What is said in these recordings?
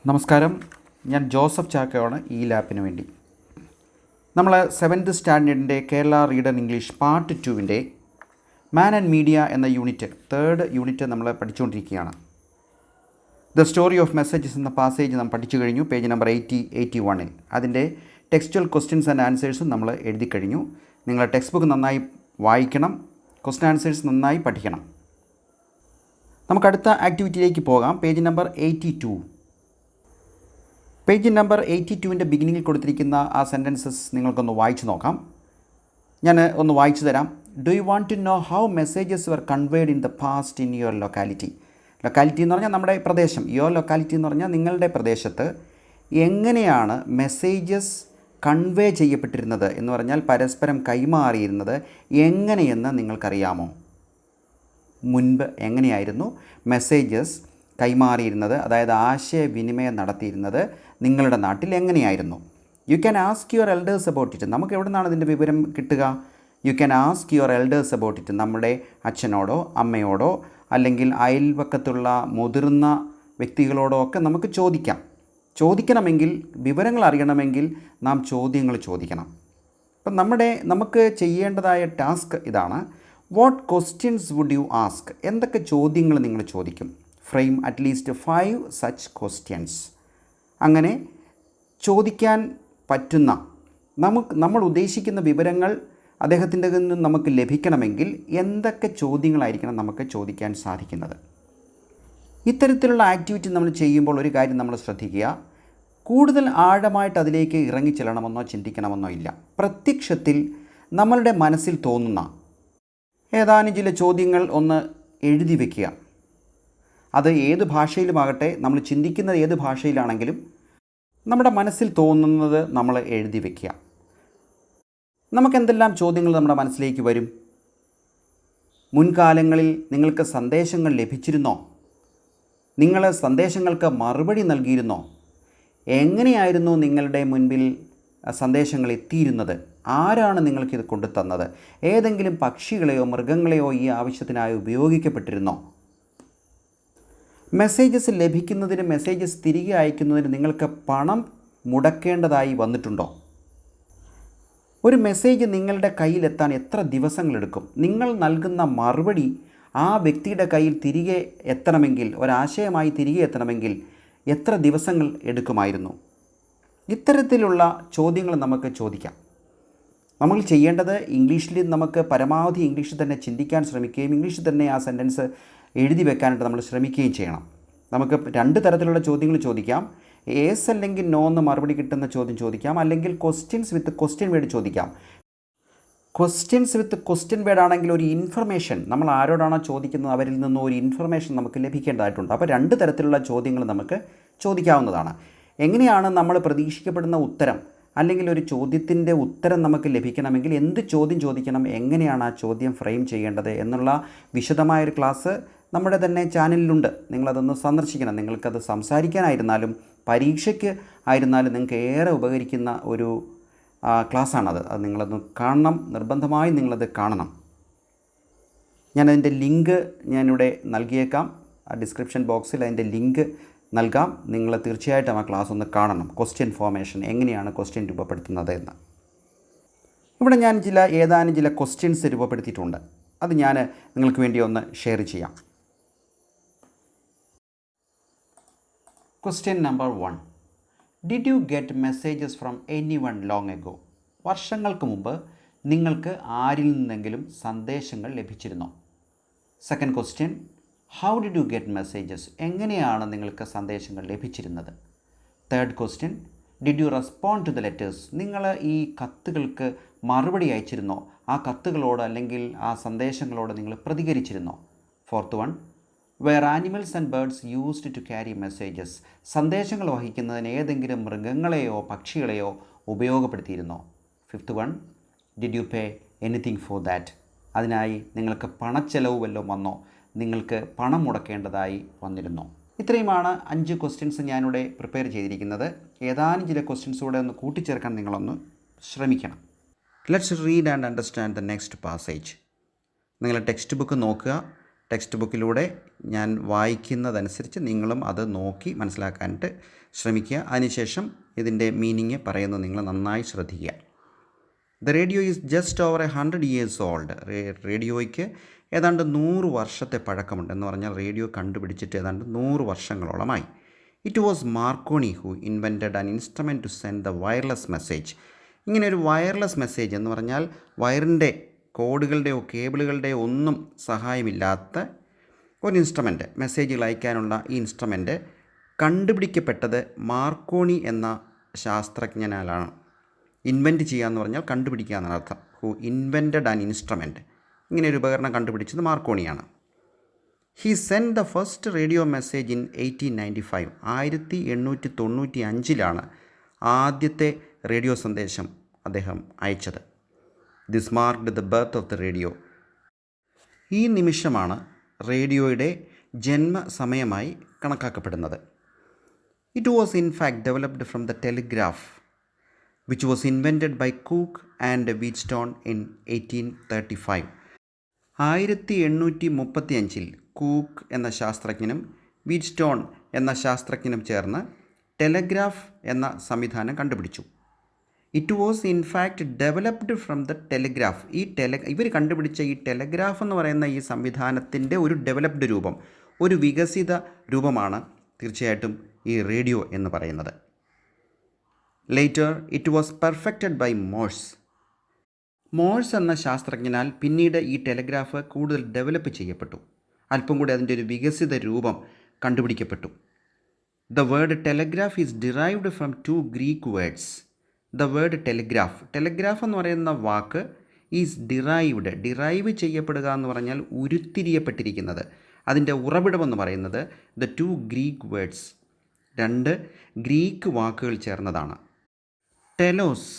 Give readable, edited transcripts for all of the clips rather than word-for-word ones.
നമസ്കാരം, ഞാൻ ജോസഫ് ചാക്കയാണ് ഈ ലാപ്പിന് വേണ്ടി. നമ്മൾ 7th സ്റ്റാൻഡേർഡിൻ്റെ കേരള റീഡർ ഇംഗ്ലീഷ് പാർട്ട് 2വിൻ്റെ മാൻ ആൻഡ് മീഡിയ എന്ന യൂണിറ്റ് 3rd യൂണിറ്റ് നമ്മൾ പഠിച്ചുകൊണ്ടിരിക്കുകയാണ്. ദ സ്റ്റോറി ഓഫ് മെസ്സേജസ് എന്ന പാസേജ് നാം പഠിച്ചു കഴിഞ്ഞു. Page number 81. അതിൻ്റെ ടെക്സ്റ്റുവൽ ക്വസ്റ്റ്യൻസ് ആൻഡ് ആൻസേഴ്സും നമ്മൾ എഴുതി കഴിഞ്ഞു. നിങ്ങൾ ടെക്സ്റ്റ് ബുക്ക് നന്നായി വായിക്കണം, ക്വസ്റ്റ്യൻ ആൻസേഴ്സ് നന്നായി പഠിക്കണം. നമുക്കടുത്ത ആക്ടിവിറ്റിയിലേക്ക് പോകാം. Page number 82. പേജ് നമ്പർ 82വിൻ്റെ ബിഗിനിങ്ങിൽ കൊടുത്തിരിക്കുന്ന ആ സെൻറ്റൻസസ് നിങ്ങൾക്കൊന്ന് വായിച്ചു നോക്കാം. ഞാൻ ഒന്ന് വായിച്ചു തരാം. Do you want to know how messages were conveyed in the past in your locality? Locality എന്ന് പറഞ്ഞാൽ നമ്മുടെ പ്രദേശം. യുവർ ലൊക്കാലിറ്റി എന്ന് പറഞ്ഞാൽ നിങ്ങളുടെ പ്രദേശത്ത് എങ്ങനെയാണ് മെസ്സേജസ് കൺവേ ചെയ്യപ്പെട്ടിരുന്നത് എന്ന് പറഞ്ഞാൽ പരസ്പരം കൈമാറിയിരുന്നത് എങ്ങനെയെന്ന് നിങ്ങൾക്കറിയാമോ? മുൻപ് എങ്ങനെയായിരുന്നു മെസ്സേജസ് കൈമാറിയിരുന്നത്, അതായത് ആശയവിനിമയം നടത്തിയിരുന്നത് നിങ്ങളുടെ നാട്ടിൽ എങ്ങനെയായിരുന്നു? You can ask your elders about it. നമുക്ക് എവിടെ നിന്നാണ് ഇതിൻ്റെ വിവരം കിട്ടുക? You can ask your elders about it. നമ്മുടെ അച്ഛനോടോ അമ്മയോടോ അല്ലെങ്കിൽ അയൽവക്കത്തുള്ള മുതിർന്ന വ്യക്തികളോടോ ഒക്കെ നമുക്ക് ചോദിക്കണമെങ്കിൽ, വിവരങ്ങൾ അറിയണമെങ്കിൽ നാം ചോദ്യങ്ങൾ ചോദിക്കണം. അപ്പം നമുക്ക് ചെയ്യേണ്ടതായ ടാസ്ക് ഇതാണ്. What questions would you ask? എന്തൊക്കെ ചോദ്യങ്ങൾ നിങ്ങൾ ചോദിക്കും? Frame at least 5 such questions. അങ്ങനെ ചോദിക്കാൻ പറ്റുന്ന, നമ്മൾ ഉദ്ദേശിക്കുന്ന വിവരങ്ങൾ അദ്ദേഹത്തിൻ്റെ നിന്നും നമുക്ക് ലഭിക്കണമെങ്കിൽ എന്തൊക്കെ ചോദ്യങ്ങളായിരിക്കണം നമുക്ക് ചോദിക്കാൻ സാധിക്കുന്നത്? ഇത്തരത്തിലുള്ള ആക്ടിവിറ്റി നമ്മൾ ചെയ്യുമ്പോൾ ഒരു കാര്യം നമ്മൾ ശ്രദ്ധിക്കുക. കൂടുതൽ ആഴമായിട്ട് അതിലേക്ക് ഇറങ്ങിച്ചെല്ലണമെന്നോ ചിന്തിക്കണമെന്നോ ഇല്ല. പ്രത്യക്ഷത്തിൽ നമ്മളുടെ മനസ്സിൽ തോന്നുന്ന ഏതാനും ചില ചോദ്യങ്ങൾ ഒന്ന് എഴുതി വയ്ക്കുക. അത് ഏത് ഭാഷയിലുമാകട്ടെ, നമ്മൾ ചിന്തിക്കുന്നത് ഏത് ഭാഷയിലാണെങ്കിലും നമ്മുടെ മനസ്സിൽ തോന്നുന്നത് നമ്മൾ എഴുതി വയ്ക്കുക. നമുക്കെന്തെല്ലാം ചോദ്യങ്ങൾ നമ്മുടെ മനസ്സിലേക്ക് വരും? മുൻകാലങ്ങളിൽ നിങ്ങൾക്ക് സന്ദേശങ്ങൾ ലഭിച്ചിരുന്നോ? നിങ്ങൾ സന്ദേശങ്ങൾക്ക് മറുപടി നൽകിയിരുന്നോ? എങ്ങനെയായിരുന്നു നിങ്ങളുടെ മുൻപിൽ സന്ദേശങ്ങൾ എത്തിയിരുന്നത്? ആരാണ് നിങ്ങൾക്കിത് കൊണ്ടു തന്നത്? ഏതെങ്കിലും പക്ഷികളെയോ മൃഗങ്ങളെയോ ഈ ആവശ്യത്തിനായി ഉപയോഗിക്കപ്പെട്ടിരുന്നോ? മെസ്സേജസ് ലഭിക്കുന്നതിന്, മെസ്സേജസ് തിരികെ അയക്കുന്നതിന് നിങ്ങൾക്ക് പണം മുടക്കേണ്ടതായി വന്നിട്ടുണ്ടോ? ഒരു മെസ്സേജ് നിങ്ങളുടെ കയ്യിലെത്താൻ എത്ര ദിവസങ്ങളെടുക്കും? നിങ്ങൾ നൽകുന്ന മറുപടി ആ വ്യക്തിയുടെ കയ്യിൽ തിരികെ എത്തണമെങ്കിൽ, ഒരാശയമായി തിരികെ എത്തണമെങ്കിൽ എത്ര ദിവസങ്ങൾ എടുക്കുമായിരുന്നു? ഇത്തരത്തിലുള്ള ചോദ്യങ്ങൾ നമുക്ക് ചോദിക്കാം. നമ്മൾ ചെയ്യേണ്ടത് ഇംഗ്ലീഷിൽ നമുക്ക് പരമാവധി ഇംഗ്ലീഷിൽ തന്നെ ചിന്തിക്കാൻ ശ്രമിക്കുകയും ഇംഗ്ലീഷിൽ തന്നെ ആ സെൻറ്റൻസ് എഴുതി വെക്കാനായിട്ട് നമ്മൾ ശ്രമിക്കുകയും ചെയ്യണം. നമുക്ക് 2 തരത്തിലുള്ള ചോദ്യങ്ങൾ ചോദിക്കാം. യേസ് അല്ലെങ്കിൽ നോ എന്ന് മറുപടി കിട്ടുന്ന ചോദ്യം ചോദിക്കാം, അല്ലെങ്കിൽ ക്വസ്റ്റ്യൻസ് വിത്ത് ക്വസ്റ്റ്യൻ വേർഡ് ചോദിക്കാം. ക്വസ്റ്റ്യൻസ് വിത്ത് ക്വസ്റ്റ്യൻ വേർഡ് ആണെങ്കിൽ ഒരു ഇൻഫർമേഷൻ, നമ്മൾ ആരോടാണോ ചോദിക്കുന്നത് അവരിൽ നിന്നും ഒരു ഇൻഫർമേഷൻ നമുക്ക് ലഭിക്കേണ്ടതായിട്ടുണ്ട്. അപ്പോൾ 2 തരത്തിലുള്ള ചോദ്യങ്ങൾ നമുക്ക് ചോദിക്കാവുന്നതാണ്. എങ്ങനെയാണ് നമ്മൾ പ്രതീക്ഷിക്കപ്പെടുന്ന ഉത്തരം, അല്ലെങ്കിൽ ഒരു ചോദ്യത്തിൻ്റെ ഉത്തരം നമുക്ക് ലഭിക്കണമെങ്കിൽ എന്ത് ചോദ്യം ചോദിക്കണം, എങ്ങനെയാണ് ആ ചോദ്യം ഫ്രെയിം ചെയ്യേണ്ടത് എന്നുള്ള വിശദമായൊരു ക്ലാസ് നമ്മുടെ തന്നെ ചാനലിലുണ്ട്. നിങ്ങളതൊന്ന് സന്ദർശിക്കണം. നിങ്ങൾക്കത് സംസാരിക്കാനായിരുന്നാലും പരീക്ഷയ്ക്ക് ആയിരുന്നാലും നിങ്ങൾക്ക് ഏറെ ഉപകരിക്കുന്ന ഒരു ക്ലാസ്സാണത്. അത് നിങ്ങളതൊന്ന് കാണണം, നിർബന്ധമായും നിങ്ങളത് കാണണം. ഞാനതിൻ്റെ ലിങ്ക് ഞാനിവിടെ നൽകിയേക്കാം. ആ ഡിസ്ക്രിപ്ഷൻ ബോക്സിൽ അതിൻ്റെ ലിങ്ക് നൽകാം. നിങ്ങൾ തീർച്ചയായിട്ടും ആ ക്ലാസ് ഒന്ന് കാണണം. ക്വസ്റ്റ്യൻ ഫോർമേഷൻ, എങ്ങനെയാണ് ക്വസ്റ്റ്യൻ രൂപപ്പെടുത്തുന്നത് എന്ന്. ഇവിടെ ഞാൻ ഏതാനും ചില ക്വസ്റ്റ്യൻസ് രൂപപ്പെടുത്തിയിട്ടുണ്ട്. അത് ഞാൻ നിങ്ങൾക്ക് വേണ്ടി ഒന്ന് ഷെയർ ചെയ്യാം. Question number 1. Did you get messages from any one long ago? വർഷങ്ങൾക്ക് മുമ്പ് നിങ്ങൾക്ക് ആരിൽ നിന്നെങ്കിലും സന്ദേശങ്ങൾ ലഭിച്ചിരുന്നോ? Second question. How did you get messages? എങ്ങനെയാണ് നിങ്ങൾക്ക് സന്ദേശങ്ങൾ ലഭിച്ചിരുന്നത്? Third question. Did you respond to the letters? നിങ്ങൾ ഈ കത്തുകൾക്ക് മറുപടി അയച്ചിരുന്നോ? ആ കത്തുകളോട് അല്ലെങ്കിൽ ആ സന്ദേശങ്ങളോട് നിങ്ങൾ പ്രതികരിച്ചിരുന്നോ? Fourth one. Were animals and birds used to carry messages? സന്ദേശങ്ങൾ വഹിക്കുന്നതിന് ഏതെങ്കിലും മൃഗങ്ങളെയോ പക്ഷികളെയോ ഉപയോഗപ്പെടുത്തിയിരുന്നോ? Fifth one. Did you pay anything for that? അതിനായി നിങ്ങൾക്ക് പണച്ചെലവ് വല്ലതും വന്നോ? നിങ്ങൾക്ക് പണം മുടക്കേണ്ടതായി വന്നിരുന്നോ? ഇത്രയുമാണ് 5 ക്വസ്റ്റ്യൻസ് ഞാനിവിടെ പ്രിപ്പയർ ചെയ്തിരിക്കുന്നത്. ഏതാനും ചില ക്വസ്റ്റ്യൻസ് കൂടെ ഒന്ന് കൂട്ടിച്ചേർക്കാൻ നിങ്ങളൊന്ന് ശ്രമിക്കണം. Let's read and understand the next passage. നിങ്ങൾ ടെക്സ്റ്റ് ബുക്ക് നോക്കുക. ടെക്സ്റ്റ് ബുക്കിലൂടെ ഞാൻ വായിക്കുന്നതനുസരിച്ച് നിങ്ങളും അത് നോക്കി മനസ്സിലാക്കാനായിട്ട് ശ്രമിക്കുക. അതിനുശേഷം ഇതിൻ്റെ മീനിങ് പറയുന്നത് നിങ്ങൾ നന്നായി ശ്രദ്ധിക്കുക. The radio is just over 100 years old. റേഡിയോയ്ക്ക് ഏതാണ്ട് 100 വർഷത്തെ പഴക്കമുണ്ട്. എന്ന് പറഞ്ഞാൽ റേഡിയോ കണ്ടുപിടിച്ചിട്ട് ഏതാണ്ട് 100 വർഷങ്ങളോളമായി. It was Marconi who invented an instrument to send the wireless message. ഇങ്ങനെ ഒരു വയർലെസ് മെസ്സേജ് എന്ന് പറഞ്ഞാൽ വയറിൻ്റെ കോഡുകളുടെയോ കേബിളുകളുടെയോ ഒന്നും സഹായമില്ലാത്ത ഒരു ഇൻസ്ട്രുമെൻറ്റ്, മെസ്സേജുകൾ അയക്കാനുള്ള ഈ ഇൻസ്ട്രുമെൻറ്റ് കണ്ടുപിടിക്കപ്പെട്ടത് മാർക്കോണി എന്ന ശാസ്ത്രജ്ഞനാലാണ്. ഇൻവെൻറ്റ് ചെയ്യുക എന്ന് പറഞ്ഞാൽ കണ്ടുപിടിക്കുക എന്നാണ് അർത്ഥം. ഹു ഇൻവെൻറ്റഡ് ആൻ ഇൻസ്ട്രുമെൻറ്റ്, ഇങ്ങനെ ഒരു ഉപകരണം കണ്ടുപിടിച്ചത് മാർക്കോണിയാണ്. He send the first radio message in 1895. 1895 ആദ്യത്തെ റേഡിയോ സന്ദേശം അദ്ദേഹം അയച്ചത്. This marked the birth of the radio. ഈ നിമിഷമാണ് റേഡിയോയുടെ ജന്മസമയമായി കണക്കാക്കപ്പെടുന്നത്. It was in fact developed from the telegraph which was invented by Cook and Wheatstone in 1835. 1835 cook എന്ന ശാസ്ത്രജ്ഞനും വീറ്റ്സ്റ്റോൺ എന്ന ശാസ്ത്രജ്ഞനും ചേർന്ന് ടെലഗ്രാഫ് എന്ന സംവിധാനം കണ്ടുപിടിച്ചു. It was in fact developed from the telegraph. ഇവർ കണ്ടുപിടിച്ച ഈ ടെലഗ്രാഫ് എന്ന് പറയുന്ന ഈ സംവിധാനത്തിൻ്റെ ഒരു ഡെവലപ്ഡ് രൂപം, ഒരു വികസിത രൂപമാണ് തീർച്ചയായിട്ടും ഈ റേഡിയോ എന്ന് പറയുന്നത്. Later it was perfected by Morse. Morse എന്ന ശാസ്ത്രജ്ഞനാൽ പിന്നീട് ഈ ടെലഗ്രാഫ് കൂടുതൽ ഡെവലപ്പ് ചെയ്യപ്പെട്ടു. അല്പം കൂടി അതിൻ്റെ ഒരു വികസിത രൂപം കണ്ടുപിടിക്കപ്പെട്ടു. The word telegraph is derived from 2 Greek words. The word telegraph എന്ന് പറയുന്ന വാക്ക് ഈസ് ഡിറൈവ് ചെയ്യപ്പെടുക എന്ന് പറഞ്ഞാൽ ഉരുത്തിരിയപ്പെട്ടിരിക്കുന്നത്. അതിൻ്റെ ഉറവിടമെന്ന് പറയുന്നത് ദ 2 Greek വേർഡ്സ്, 2 ഗ്രീക്ക് വാക്കുകൾ ചേർന്നതാണ്. ടെലോസ്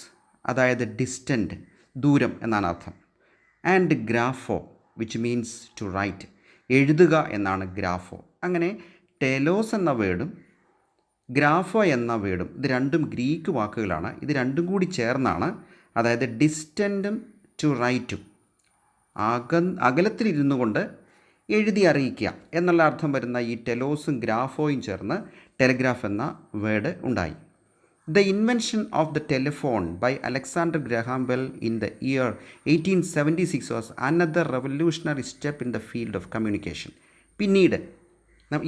അതായത് ഡിസ്റ്റൻറ്റ്, ദൂരം എന്നാണ് അർത്ഥം. And grapho which means to write, എഴുതുക എന്നാണ് ഗ്രാഫോ. അങ്ങനെ ടെലോസ് എന്ന വേർഡും ഗ്രാഫോ എന്ന വേർഡും ഇത് രണ്ടും ഗ്രീക്ക് വാക്കുകളാണ്. ഇത് രണ്ടും കൂടി ചേർന്നാണ്, അതായത് ഡിസ്റ്റൻറ്റും ടു റൈറ്റും, അകലത്തിലിരുന്നു കൊണ്ട് എഴുതി അറിയിക്കുക എന്നുള്ള അർത്ഥം വരുന്ന ഈ ടെലോസും ഗ്രാഫോയും ചേർന്ന് ടെലിഗ്രാഫ് എന്ന വേർഡ് ഉണ്ടായി. The invention of the telephone by Alexander Graham Bell in the year 1876 was another revolutionary step in the field of communication. പിന്നീട്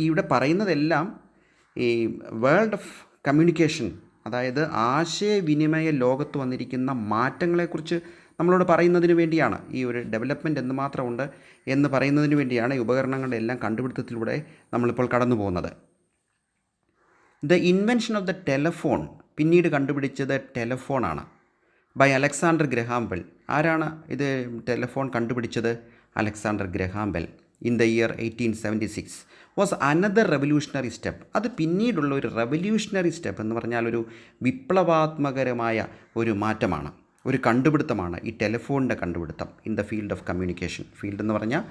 ഇവിടെ പറയുന്നതെല്ലാം ഈ വേൾഡ് ഓഫ് കമ്മ്യൂണിക്കേഷൻ, അതായത് ആശയവിനിമയ ലോകത്ത് വന്നിരിക്കുന്ന മാറ്റങ്ങളെക്കുറിച്ച് നമ്മളോട് പറയുന്നതിന് വേണ്ടിയാണ്. ഈ ഒരു ഡെവലപ്മെൻറ്റ് എന്തുമാത്രമുണ്ട് എന്ന് പറയുന്നതിന് വേണ്ടിയാണ് ഈ ഉപകരണങ്ങളുടെ എല്ലാം കണ്ടുപിടുത്തത്തിലൂടെ നമ്മളിപ്പോൾ കടന്നു പോകുന്നത്. The invention of the telephone, പിന്നീട് കണ്ടുപിടിച്ചത് ടെലഫോണാണ്. By Alexander Graham Bell. ആരാണ് ഇത് ടെലഫോൺ കണ്ടുപിടിച്ചത്? Alexander Graham Bell. In the year 1876 was another revolutionary step. അത് പിന്നീടുള്ള ഒരു റെവല്യൂഷണറി സ്റ്റെപ്പ് എന്ന് പറഞ്ഞാൽ ഒരു വിപ്ലവാത്മകരമായ ഒരു മാറ്റമാണ്, ഒരു കണ്ടുപിടുത്തമാണ് ഈ ടെലിഫോണിൻ്റെ കണ്ടുപിടുത്തം. In the field of communication, field എന്ന് പറഞ്ഞാൽ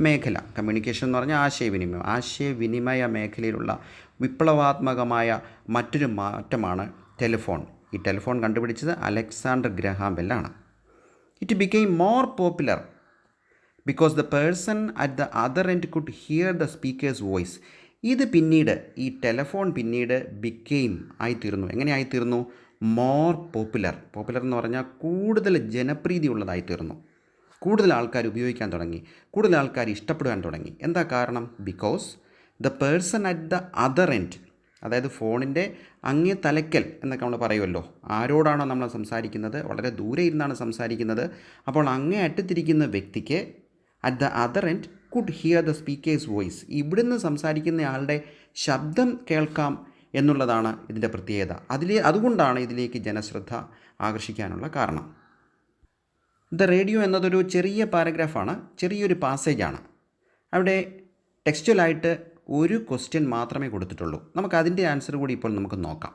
മേഖല, കമ്മ്യൂണിക്കേഷൻ എന്ന് പറഞ്ഞാൽ ആശയവിനിമയ മേഖലയിലുള്ള വിപ്ലവാത്മകമായ മറ്റൊരു മാറ്റമാണ് ടെലിഫോൺ. ഈ ടെലിഫോൺ കണ്ടുപിടിച്ചത് അലക്സാണ്ടർ ഗ്രഹാം ബെല്ലാണ്. It became more popular because the person at the other end could hear the speaker's voice. ഇത് പിന്നീട് ഈ ടെലിഫോൺ പിന്നീട് ബിക്കെയിം ആയിത്തീർന്നു. എങ്ങനെ ആയിത്തീർന്നു? മോർ പോപ്പുലർ എന്ന് പറഞ്ഞാൽ കൂടുതൽ ജനപ്രീതി ഉള്ളതായിത്തീർന്നു. കൂടുതൽ ആൾക്കാർ ഉപയോഗിക്കാൻ തുടങ്ങി, കൂടുതൽ ആൾക്കാർ ഇഷ്ടപ്പെടാൻ തുടങ്ങി. എന്താ കാരണം? Because the person at the other end, അതായത് ഫോണിൻ്റെ അങ്ങേ തലയ്ക്കൽ എന്നൊക്കെ നമ്മൾ പറയുമല്ലോ, ആരോടാണോ നമ്മൾ സംസാരിക്കുന്നത്, വളരെ ദൂരെ ഇരുന്നാണ് സംസാരിക്കുന്നത്. അപ്പോൾ അങ്ങേ അറ്റത്തിരിക്കുന്ന വ്യക്തിക്ക് at the other end could hear the speaker's voice, ഇവിടുന്ന് സംസാരിക്കുന്ന ആളുടെ ശബ്ദം കേൾക്കാം എന്നുള്ളതാണ് ഇതിൻ്റെ പ്രത്യേകത. അതുകൊണ്ടാണ് ഇതിലേക്ക് ജനശ്രദ്ധ ആകർഷിക്കാനുള്ള കാരണം. ദ റേഡിയോ എന്നതൊരു ചെറിയ പാരഗ്രാഫാണ്, ചെറിയൊരു പാസേജാണ്. അവിടെ ടെക്സ്റ്റുവലായിട്ട് ഒരു ക്വസ്റ്റ്യൻ മാത്രമേ കൊടുത്തിട്ടുള്ളൂ. നമുക്ക് അതിൻ്റെ ആൻസർ കൂടി ഇപ്പോൾ നമുക്ക് നോക്കാം.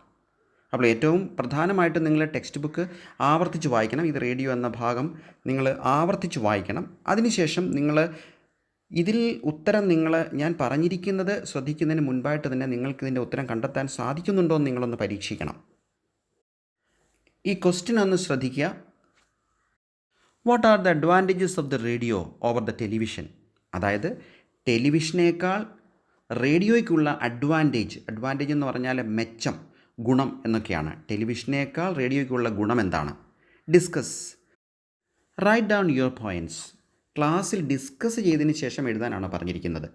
അപ്പോൾ ഏറ്റവും പ്രധാനമായിട്ട് നിങ്ങൾ ടെക്സ്റ്റ് ബുക്ക് ആവർത്തിച്ച് വായിക്കണം. ഇത് റേഡിയോ എന്ന ഭാഗം നിങ്ങൾ ആവർത്തിച്ച് വായിക്കണം. അതിനുശേഷം നിങ്ങൾ ഇതിൽ ഉത്തരം ഞാൻ പറഞ്ഞിരിക്കുന്നത് ശ്രദ്ധിക്കുന്നതിന് മുൻപായിട്ട് തന്നെ നിങ്ങൾക്കിതിൻ്റെ ഉത്തരം കണ്ടെത്താൻ സാധിക്കുന്നുണ്ടോ എന്ന് നിങ്ങളൊന്ന് പരീക്ഷിക്കണം. ഈ ക്വസ്റ്റ്യൻ ഒന്ന് ശ്രദ്ധിക്കുക. What are the advantages of the radio over the television? അതായത് ടെലിവിഷനേക്കാൾ റേഡിയോയ്ക്കുള്ള അഡ്വാൻറ്റേജ് എന്ന് പറഞ്ഞാൽ മെച്ചം, ഗുണം എന്നൊക്കെയാണ്. ടെലിവിഷനേക്കാൾ റേഡിയോയ്ക്കുള്ള ഗുണം എന്താണ്? Discuss. Write down your points. ക്ലാസ്സിൽ ഡിസ്കസ് ചെയ്തതിന് ശേഷം എഴുതാനാണ് പറഞ്ഞിരിക്കുന്നത്.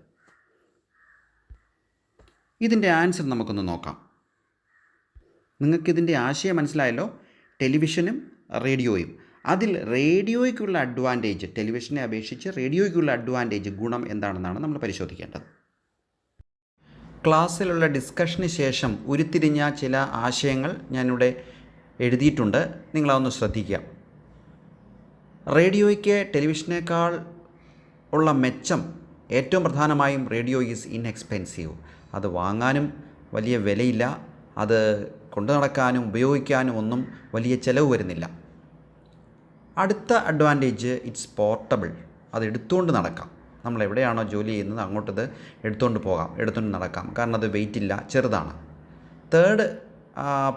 ഇതിൻ്റെ ആൻസർ നമുക്കൊന്ന് നോക്കാം. നിങ്ങൾക്കിതിൻ്റെ ആശയം മനസ്സിലായല്ലോ. ടെലിവിഷനും റേഡിയോയും. അതിൽ റേഡിയോയ്ക്കുള്ള അഡ്വാൻറ്റേജ്, ടെലിവിഷനെ അപേക്ഷിച്ച് റേഡിയോയ്ക്കുള്ള അഡ്വാൻറ്റേജ്, ഗുണം എന്താണെന്നാണ് നമ്മൾ പരിശോധിക്കേണ്ടത്. ക്ലാസ്സിലുള്ള ഡിസ്കഷന് ശേഷം ഉരുത്തിരിഞ്ഞ ചില ആശയങ്ങൾ ഞാനിവിടെ എഴുതിയിട്ടുണ്ട്. നിങ്ങളതൊന്ന് ശ്രദ്ധിക്കുക. റേഡിയോയ്ക്ക് ടെലിവിഷനേക്കാൾ ഉള്ള മെച്ചം, ഏറ്റവും പ്രധാനമായും റേഡിയോ ഈസ് ഇൻഎക്സ്പെൻസീവ്. അത് വാങ്ങാനും വലിയ വിലയില്ല, അത് കൊണ്ടു നടക്കാനും ഉപയോഗിക്കാനും ഒന്നും വലിയ ചിലവ് വരുന്നില്ല. അടുത്ത അഡ്വാൻറ്റേജ്, ഇറ്റ്സ് പോർട്ടബിൾ. അത് എടുത്തുകൊണ്ട് നടക്കാം. നമ്മൾ എവിടെയാണോ ജോലി ചെയ്യുന്നത് അങ്ങോട്ടത് എടുത്തുകൊണ്ട് പോകാം, എടുത്തുകൊണ്ട് നടക്കാം. കാരണം അത് വെയിറ്റ് ഇല്ല, ചെറുതാണ്. തേർഡ്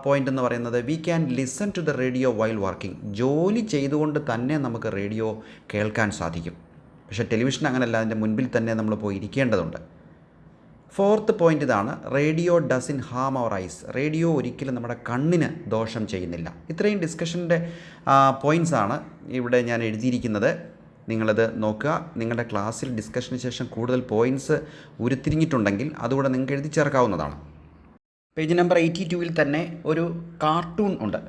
പോയിൻ്റ് എന്ന് പറയുന്നത്, we can listen to the radio while working. ജോലി ചെയ്തുകൊണ്ട് തന്നെ നമുക്ക് റേഡിയോ കേൾക്കാൻ സാധിക്കും. പക്ഷേ ടെലിവിഷൻ അങ്ങനെയല്ല, അതിൻ്റെ മുൻപിൽ തന്നെ നമ്മൾ പോയി ഇരിക്കേണ്ടതുണ്ട്. ഫോർത്ത് പോയിൻ്റ് ഇതാണ്, radio doesn't harm our eyes. Radio ഒരിക്കലും നമ്മുടെ കണ്ണിന് ദോഷം ചെയ്യുന്നില്ല. ഇത്രയും ഡിസ്കഷൻ്റെ പോയിൻറ്റ്സാണ് ഇവിടെ ഞാൻ എഴുതിയിരിക്കുന്നത്. നിങ്ങളത് നോക്കുക. നിങ്ങളുടെ ക്ലാസ്സിൽ ഡിസ്കഷന് ശേഷം കൂടുതൽ പോയിൻറ്റ്സ് ഉരുത്തിരിഞ്ഞിട്ടുണ്ടെങ്കിൽ അതുകൂടെ നിങ്ങൾക്ക് എഴുതി ചേർക്കാവുന്നതാണ്. പേജ് നമ്പർ 82 തന്നെ ഒരു കാർട്ടൂൺ ഉണ്ട്.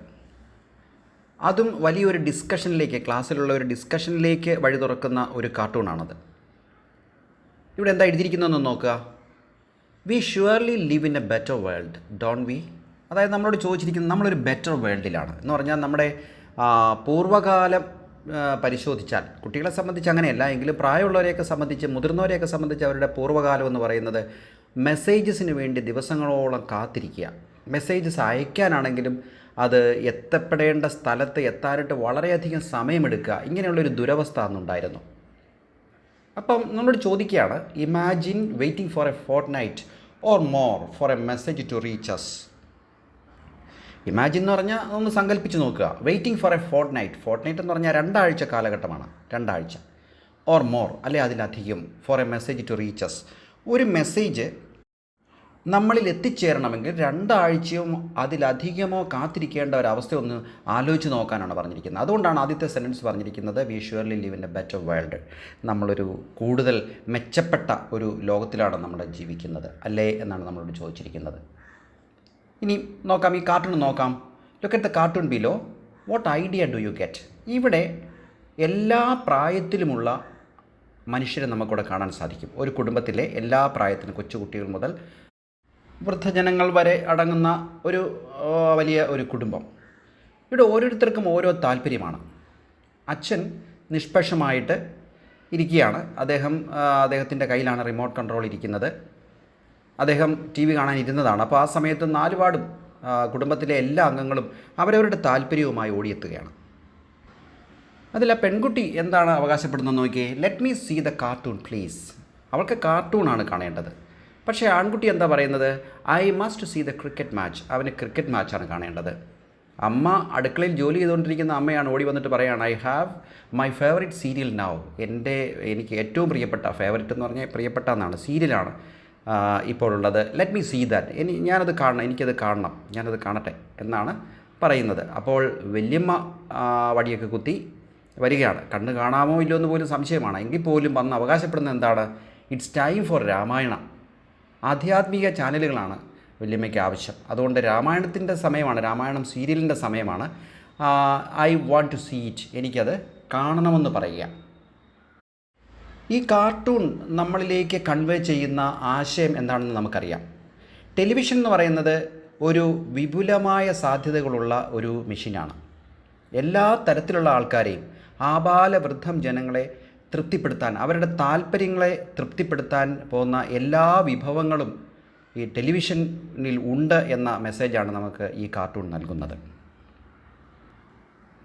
അതും വലിയൊരു ഡിസ്കഷനിലേക്ക്, ക്ലാസ്സിലുള്ള ഒരു ഡിസ്കഷനിലേക്ക് വഴി തുറക്കുന്ന ഒരു കാർട്ടൂണാണത്. ഇവിടെ എന്താ എഴുതിയിരിക്കുന്നതെന്ന് നോക്കുക. We surely live in a better world don't we. അതായത് നമ്മളോട് ചോദിച്ചിരിക്കുന്നത് നമ്മളൊരു ബെറ്റർ വേൾഡിലാണ് എന്ന് പറഞ്ഞാൽ നമ്മുടെ പൂർവ്വകാലം പരിശോധിച്ചാൽ, കുട്ടികളെ സംബന്ധിച്ച് അങ്ങനെയല്ല എങ്കിലും പ്രായമുള്ളവരെയൊക്കെ സംബന്ധിച്ച്, മുതിർന്നവരെയൊക്കെ സംബന്ധിച്ച് അവരുടെ പൂർവ്വകാലം എന്ന് പറയുന്നത് മെസ്സേജസിന് വേണ്ടി ദിവസങ്ങളോളം കാത്തിരിക്കുക. മെസ്സേജസ് അയക്കാനാണെങ്കിലും അത് എത്തപ്പെടേണ്ട സ്ഥലത്ത് എത്താനായിട്ട് വളരെയധികം സമയമെടുക്കുക. ഇങ്ങനെയുള്ളൊരു ദുരവസ്ഥ അന്നുണ്ടായിരുന്നു. അപ്പം നമ്മളോട് ചോദിക്കുകയാണ്, imagine waiting for a fortnight or more for a message to reach us. Imagine എന്ന് പറഞ്ഞാൽ ഒന്ന് സങ്കല്പിച്ച് നോക്കുക. വെയിറ്റിംഗ് ഫോർ എ ഫോർട്ട്നൈറ്റ് എന്ന് പറഞ്ഞാൽ 2 ആഴ്ച കാലഘട്ടമാണ്, 2 ആഴ്ച. ഓർ മോർ, അല്ലെ അതിലധികം, for a message to reach us. ഒരു മെസ്സേജ് നമ്മളിൽ എത്തിച്ചേരണമെങ്കിൽ 2 ആഴ്ചയോ അതിലധികമോ കാത്തിരിക്കേണ്ട ഒരവസ്ഥ ഒന്ന് ആലോചിച്ച് നോക്കാനാണ് പറഞ്ഞിരിക്കുന്നത്. അതുകൊണ്ടാണ് ആദ്യത്തെ സെൻറ്റൻസ് പറഞ്ഞിരിക്കുന്നത്, we surely live in a better world. നമ്മളൊരു കൂടുതൽ മെച്ചപ്പെട്ട ഒരു ലോകത്തിലാണ് നമ്മൾ ജീവിക്കുന്നത് അല്ലേ എന്നാണ് നമ്മളോട് ചോദിച്ചിരിക്കുന്നത്. ഇനി നോക്കാം, ഈ കാർട്ടൂൺ നോക്കാം. Look at the cartoon below. What idea do you get? ഇവിടെ എല്ലാ പ്രായത്തിലുമുള്ള മനുഷ്യരെ നമുക്കിവിടെ കാണാൻ സാധിക്കും. ഒരു കുടുംബത്തിലെ എല്ലാ പ്രായത്തിലും, കൊച്ചുകുട്ടികൾ മുതൽ വൃദ്ധജനങ്ങൾ വരെ അടങ്ങുന്ന ഒരു വലിയ ഒരു കുടുംബം. ഇവിടെ ഓരോരുത്തർക്കും ഓരോ താല്പര്യമാണ്. അച്ഛൻ നിഷ്പക്ഷമായിട്ട് ഇരിക്കുകയാണ്. അദ്ദേഹത്തിൻ്റെ കയ്യിലാണ് റിമോട്ട് കൺട്രോൾ ഇരിക്കുന്നത്. അദ്ദേഹം TV കാണാൻ ഇരുന്നതാണ്. അപ്പോൾ ആ സമയത്ത് 4 പാടും കുടുംബത്തിലെ എല്ലാ അംഗങ്ങളും അവരവരുടെ താല്പര്യവുമായി ഓടിയെത്തുകയാണ്. അതിൽ ആ പെൺകുട്ടി എന്താണ് അവകാശപ്പെടുന്നത് നോക്കിയേ. Let me see the cartoon please. അവൾക്ക് കാർട്ടൂണാണ് കാണേണ്ടത്. പക്ഷേ ആൺകുട്ടി എന്താ പറയുന്നത്? I must see the cricket match. അവന് ക്രിക്കറ്റ് മാച്ചാണ് കാണേണ്ടത്. അമ്മ അടുക്കളയിൽ ജോലി ചെയ്തുകൊണ്ടിരിക്കുന്ന അമ്മയാണ് ഓടി വന്നിട്ട് പറയുകയാണ്, I have my favourite serial now. എനിക്ക് ഏറ്റവും പ്രിയപ്പെട്ട, ഫേവറേറ്റ് എന്ന് പറഞ്ഞാൽ പ്രിയപ്പെട്ട എന്നാണ്, സീരിയലാണ് ഇപ്പോഴുള്ളത്. Let me see that. ഞാനത് കാണണം, എനിക്കത് കാണണം, ഞാനത് കാണട്ടെ എന്നാണ് പറയുന്നത്. അപ്പോൾ വല്യമ്മ വടിയൊക്കെ കുത്തി വരികയാണ്. കണ്ണ് കാണാമോ ഇല്ലയോ എന്ന് പോലും സംശയമാണ്. എങ്കിൽ പോലും വന്ന് അവകാശപ്പെടുന്നത് എന്താണ്? It's time for Ramayana. ആധ്യാത്മിക ചാനലുകളാണ് വല്യമ്മയ്ക്ക് ആവശ്യം. അതുകൊണ്ട് രാമായണത്തിൻ്റെ സമയമാണ്, രാമായണം സീരിയലിൻ്റെ സമയമാണ്. I want to see it. എനിക്കത് കാണണമെന്ന് പറയുക. ഈ കാർട്ടൂൺ നമ്മളിലേക്ക് കൺവേ ചെയ്യുന്ന ആശയം എന്താണെന്ന് നമുക്കറിയാം. ടെലിവിഷൻ എന്ന് പറയുന്നത് ഒരു വിപുലമായ സാധ്യതകളുള്ള ഒരു മെഷീനാണ്. എല്ലാ തരത്തിലുള്ള ആൾക്കാരെയും, ആബാലവൃദ്ധം ജനങ്ങളെ തൃപ്തിപ്പെടുത്താൻ, അവരുടെ താല്പര്യങ്ങളെ തൃപ്തിപ്പെടുത്താൻ പോകുന്ന എല്ലാ വിഭവങ്ങളും ഈ ടെലിവിഷനിൽ ഉണ്ട് എന്ന മെസ്സേജാണ് നമുക്ക് ഈ കാർട്ടൂൺ നൽകുന്നത്.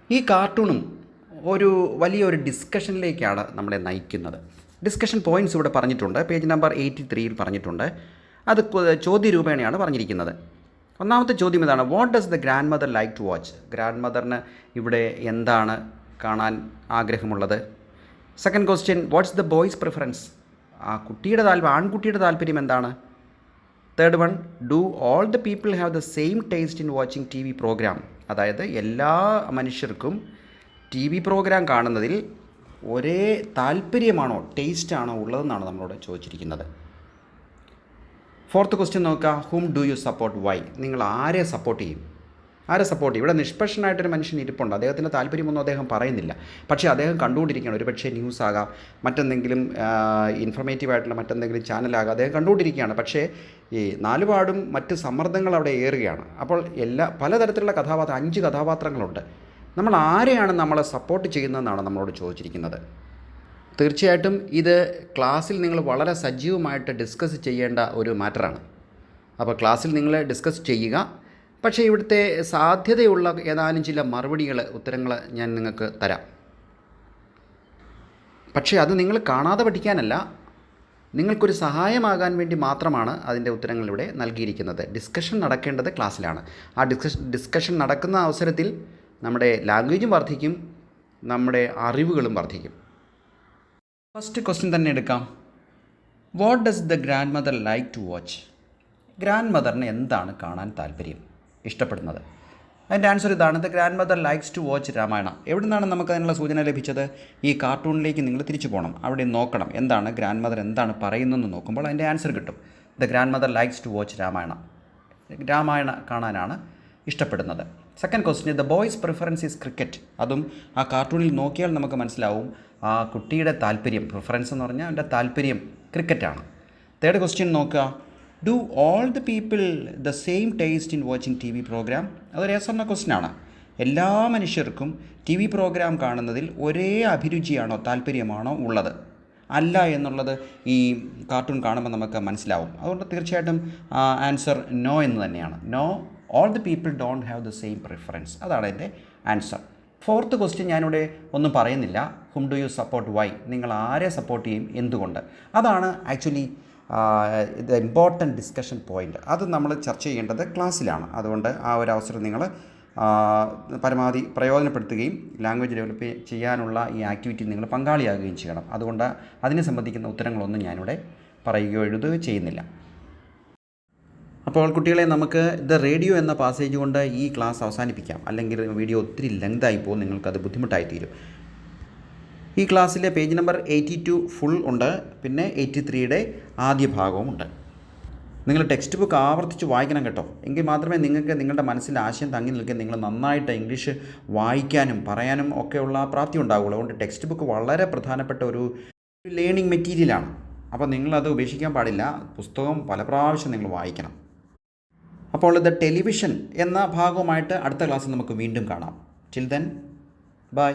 ഈ കാർട്ടൂണും ഒരു വലിയൊരു ഡിസ്കഷനിലേക്കാണ് നമ്മളെ നയിക്കുന്നത്. ഡിസ്കഷൻ പോയിൻറ്റ്സ് ഇവിടെ പറഞ്ഞിട്ടുണ്ട്. പേജ് നമ്പർ 83 പറഞ്ഞിട്ടുണ്ട്. അത് ചോദ്യരൂപേണയാണ് പറഞ്ഞിരിക്കുന്നത്. ഒന്നാമത്തെ ചോദ്യം ഇതാണ്, what does the grandmother like to watch? ഗ്രാൻഡ് മദറിന് ഇവിടെ എന്താണ് കാണാൻ ആഗ്രഹമുള്ളത്? Second question, what's the boy's preference? ആ കുട്ടിയുടെ ആൺകുട്ടിയുടെ താല്പര്യം എന്താണ്? Third one, do all the people have the same taste in watching T V program? അതായത് എല്ലാ മനുഷ്യർക്കും ടി വി പ്രോഗ്രാം കാണുന്നതിൽ ഒരേ താല്പര്യമാണോ, ടേസ്റ്റാണോ ഉള്ളതെന്നാണ് നമ്മളോട് ചോദിച്ചിരിക്കുന്നത്. ഫോർത്ത് ക്വസ്റ്റ്യൻ നോക്കുക, ഹൂം ഡു യു സപ്പോർട്ട്, വൈ? നിങ്ങൾ ആരെ സപ്പോർട്ട് ചെയ്യും? ഇവിടെ നിഷ്പക്ഷനായിട്ടൊരു മനുഷ്യൻ ഇരിപ്പുണ്ട്. അദ്ദേഹത്തിൻ്റെ താല്പര്യമൊന്നും അദ്ദേഹം പറയുന്നില്ല, പക്ഷേ അദ്ദേഹം കണ്ടുകൊണ്ടിരിക്കുകയാണ്. ഒരു പക്ഷേ ന്യൂസ് ആകാം, മറ്റെന്തെങ്കിലും ഇൻഫർമേറ്റീവ് ആയിട്ടുള്ള മറ്റെന്തെങ്കിലും ചാനലാകാം, അദ്ദേഹം കണ്ടുകൊണ്ടിരിക്കുകയാണ്. പക്ഷേ ഈ നാലുപാടും മറ്റ് സമ്മർദ്ദങ്ങൾ അവിടെ ഏറുകയാണ്. അപ്പോൾ പലതരത്തിലുള്ള 5 കഥാപാത്രങ്ങളുണ്ട്. നമ്മൾ ആരെയാണ് നമ്മളെ സപ്പോർട്ട് ചെയ്യുന്നതെന്നാണ് നമ്മളോട് ചോദിച്ചിരിക്കുന്നത്. തീർച്ചയായിട്ടും ഇത് ക്ലാസ്സിൽ നിങ്ങൾ വളരെ സജീവമായിട്ട് ഡിസ്കസ് ചെയ്യേണ്ട ഒരു മാറ്ററാണ്. അപ്പോൾ ക്ലാസ്സിൽ നിങ്ങൾ ഡിസ്കസ് ചെയ്യുക. പക്ഷേ ഇവിടുത്തെ സാധ്യതയുള്ള ഏതാനും ചില ഉത്തരങ്ങൾ ഞാൻ നിങ്ങൾക്ക് തരാം. പക്ഷേ അത് നിങ്ങൾ കാണാതെ പഠിക്കാനല്ല, നിങ്ങൾക്കൊരു സഹായമാകാൻ വേണ്ടി മാത്രമാണ് അതിൻ്റെ ഉത്തരങ്ങളിവിടെ നൽകിയിരിക്കുന്നത്. ഡിസ്കഷൻ നടക്കേണ്ടത് ക്ലാസ്സിലാണ്. ആ ഡിസ്കഷൻ നടക്കുന്ന അവസരത്തിൽ നമ്മുടെ ലാംഗ്വേജും വർദ്ധിക്കും, നമ്മുടെ അറിവുകളും വർദ്ധിക്കും. ഫസ്റ്റ് ക്വസ്റ്റ്യൻ തന്നെ എടുക്കാം. What does the grandmother like to watch? ഗ്രാൻഡ് മദറിന് എന്താണ് കാണാൻ താല്പര്യം, ഇഷ്ടപ്പെടുന്നത്? അതിൻ്റെ ആൻസർ ഇതാണ്, the grandmother likes to watch Ramayana. എവിടെ നിന്നാണ് നമുക്ക് അതിനുള്ള സൂചന ലഭിച്ചത്? ഈ കാർട്ടൂണിലേക്ക് നിങ്ങൾ തിരിച്ചു പോകണം, അവിടെ നോക്കണം എന്താണ് ഗ്രാൻഡ് മദർ എന്താണ് പറയുന്നതെന്ന് നോക്കുമ്പോൾ അതിൻ്റെ ആൻസർ കിട്ടും. The grandmother likes to watch Ramayana. Ramayana കാണാനാണ് ഇഷ്ടപ്പെടുന്നത്. Second question, the boy's preference is cricket. അതും ആ കാർട്ടൂണിൽ നോക്കിയാൽ നമുക്ക് മനസ്സിലാവും ആ കുട്ടിയുടെ താല്പര്യം, പ്രിഫറൻസ് എന്ന് പറഞ്ഞാൽ അവൻ്റെ താല്പര്യം ക്രിക്കറ്റാണ്. തേർഡ് ക്വസ്റ്റ്യൻ നോക്കുക, do all the people the same taste in watching T V programme? അതൊരു യെസ് എന്ന ക്വസ്റ്റ്യനാണ്. എല്ലാ മനുഷ്യർക്കും ടി വി പ്രോഗ്രാം കാണുന്നതിൽ ഒരേ അഭിരുചിയാണോ, താല്പര്യമാണോ ഉള്ളത്? അല്ല എന്നുള്ളത് ഈ കാർട്ടൂൺ കാണുമ്പോൾ നമുക്ക് മനസ്സിലാവും. അതുകൊണ്ട് തീർച്ചയായിട്ടും ആൻസർ നോ എന്ന് തന്നെയാണ്. No, all the people don't have the same preference. അതാണ് എൻ്റെ ആൻസർ. ഫോർത്ത് ക്വസ്റ്റ്യൻ ഞാനിവിടെ ഒന്നും പറയുന്നില്ല. Whom do you support, why? നിങ്ങൾ ആരെ സപ്പോർട്ട് ചെയ്യും, എന്തുകൊണ്ട്? അതാണ് actually the important discussion point. അത് നമ്മൾ ചർച്ച ചെയ്യേണ്ടത് ക്ലാസ്സിലാണ്. അതുകൊണ്ട് ആ ഒരു അവസരം നിങ്ങൾ പരമാവധി പ്രയോജനപ്പെടുത്തുകയും ലാംഗ്വേജ് ഡെവലപ്പ് ചെയ്യാനുള്ള ഈ ആക്ടിവിറ്റി നിങ്ങൾ പങ്കാളിയാകുകയും ചെയ്യണം. അതുകൊണ്ട് അതിനെ സംബന്ധിക്കുന്ന ഉത്തരങ്ങളൊന്നും ഞാനിവിടെ പറയുകയോ എഴുതുകയോ ചെയ്യുന്നില്ല. അപ്പോൾ കുട്ടികളെ, നമുക്ക് ദ റേഡിയോ എന്ന പാസേജ് കൊണ്ട് ഈ ക്ലാസ് അവസാനിപ്പിക്കാം. അല്ലെങ്കിൽ വീഡിയോ ഒത്തിരി ലെങ്തായി പോകും, നിങ്ങൾക്കത് ബുദ്ധിമുട്ടായി തീരും. ഈ ക്ലാസ്സിലെ പേജ് നമ്പർ 82 ഫുൾ ഉണ്ട്, പിന്നെ 83യുടെ ആദ്യ ഭാഗവും ഉണ്ട്. നിങ്ങൾ ടെക്സ്റ്റ് ബുക്ക് ആവർത്തിച്ച് വായിക്കണം കേട്ടോ. എങ്കിൽ മാത്രമേ നിങ്ങൾക്ക് നിങ്ങളുടെ മനസ്സിൽ ആശയം തങ്ങി നിൽക്കാൻ നിങ്ങൾ നന്നായിട്ട് ഇംഗ്ലീഷ് വായിക്കാനും പറയാനും ഒക്കെയുള്ള പ്രാപ്തി ഉണ്ടാവുകയുള്ളൂ. അതുകൊണ്ട് ടെക്സ്റ്റ് ബുക്ക് വളരെ പ്രധാനപ്പെട്ട ഒരു ലേണിംഗ് മെറ്റീരിയലാണ്. അപ്പോൾ നിങ്ങളത് ഉപേക്ഷിക്കാൻ പാടില്ല. പുസ്തകം പല പ്രാവശ്യം നിങ്ങൾ വായിക്കണം. അപ്പോൾ ദ ടെലിവിഷൻ എന്ന ഭാഗവുമായിട്ട് അടുത്ത ക്ലാസ്സിൽ നമുക്ക് വീണ്ടും കാണാം. Till then, by.